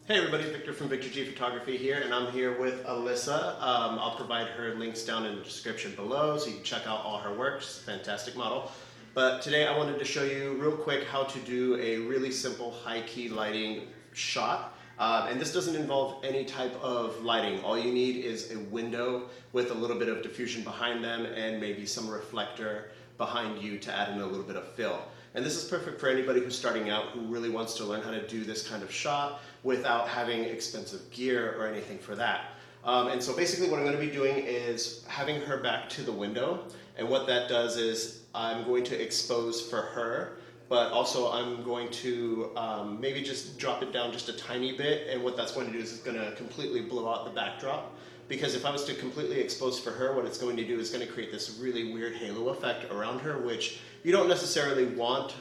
Hey everybody, Victor from Victor G Photography here, and I'm here with Alyssa. I'll provide her links down in the description below so you can check out all her work. She's a fantastic model. But today I wanted to show you real quick how to do a really simple high-key lighting shot. And this doesn't involve any type of lighting. All you need is a window with a little bit of diffusion behind them and maybe some reflector behind you to add in a little bit of fill. And this is perfect for anybody who's starting out who really wants to learn how to do this kind of shot without having expensive gear or anything for that. And so basically what I'm going to be doing is having her back to the window, and what that does is I'm going to expose for her, but also I'm going to maybe just drop it down just a tiny bit, and what that's going to do is it's going to completely blow out the backdrop. Because if I was to completely expose for her, what it's going to do is going to create this really weird halo effect around her, which you don't necessarily want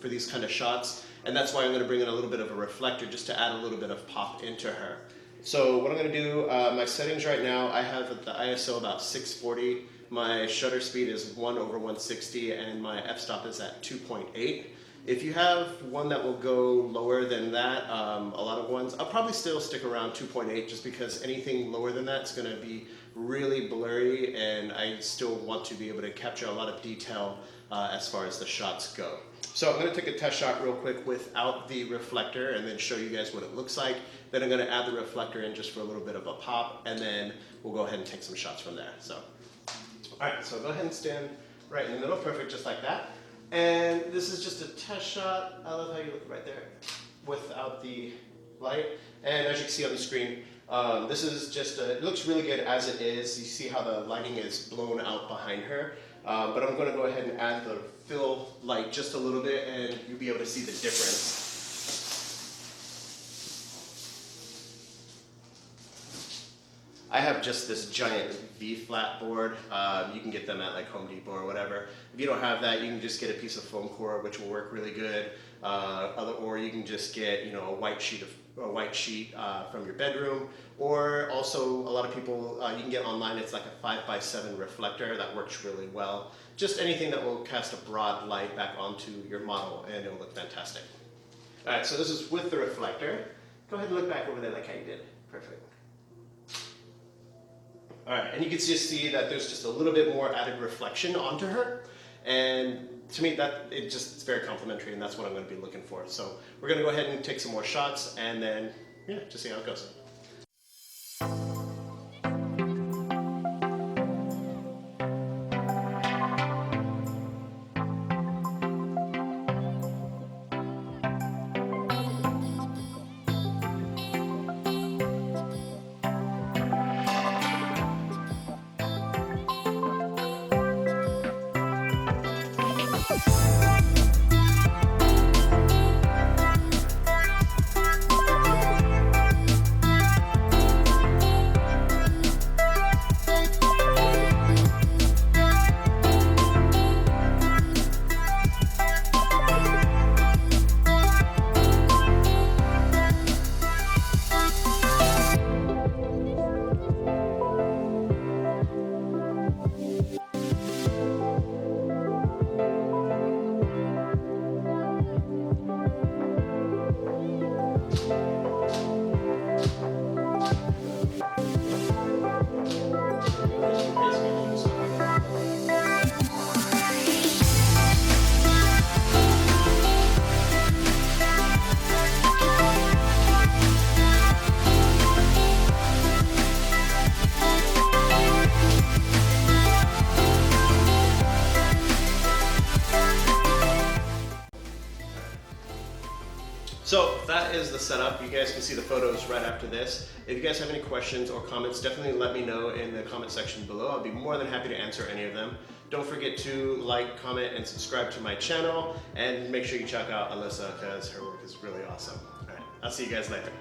for these kind of shots. And that's why I'm going to bring in a little bit of a reflector just to add a little bit of pop into her. So what I'm going to do, my settings right now, I have the ISO about 640. My shutter speed is 1/160, and my f-stop is at 2.8. If you have one that will go lower than that, a lot of ones, I'll probably still stick around 2.8 just because anything lower than that is going to be really blurry, and I still want to be able to capture a lot of detail as far as the shots go. So I'm going to take a test shot real quick without the reflector and then show you guys what it looks like. Then I'm going to add the reflector in just for a little bit of a pop, and then we'll go ahead and take some shots from there. So, alright, so go ahead and stand right in the middle, perfect, just like that. And this is just a test shot. I love how you look right there without the light. And as you can see on the screen, this is just, it looks really good as it is. You see how the lighting is blown out behind her. But I'm going to go ahead and add the fill light just a little bit, and you'll be able to see the difference. I have just this giant V-flat board. You can get them at like Home Depot or whatever. If you don't have that, you can just get a piece of foam core, which will work really good. Or you can just get, you know, a white sheet from your bedroom. Or also, a lot of people, you can get online, it's like a 5x7 reflector that works really well. Just anything that will cast a broad light back onto your model, and it'll look fantastic. All right, so this is with the reflector. Go ahead and look back over there like how you did. Perfect. All right, and you can just see that there's just a little bit more added reflection onto her, and to me it's very complimentary, and that's what I'm going to be looking for. So we're going to go ahead and take some more shots, and then just see how it goes. So that is the setup. You guys can see the photos right after this. If you guys have any questions or comments, definitely let me know in the comment section below. I'll be more than happy to answer any of them. Don't forget to like, comment, and subscribe to my channel, and make sure you check out Alyssa because her work is really awesome. All right, I'll see you guys later.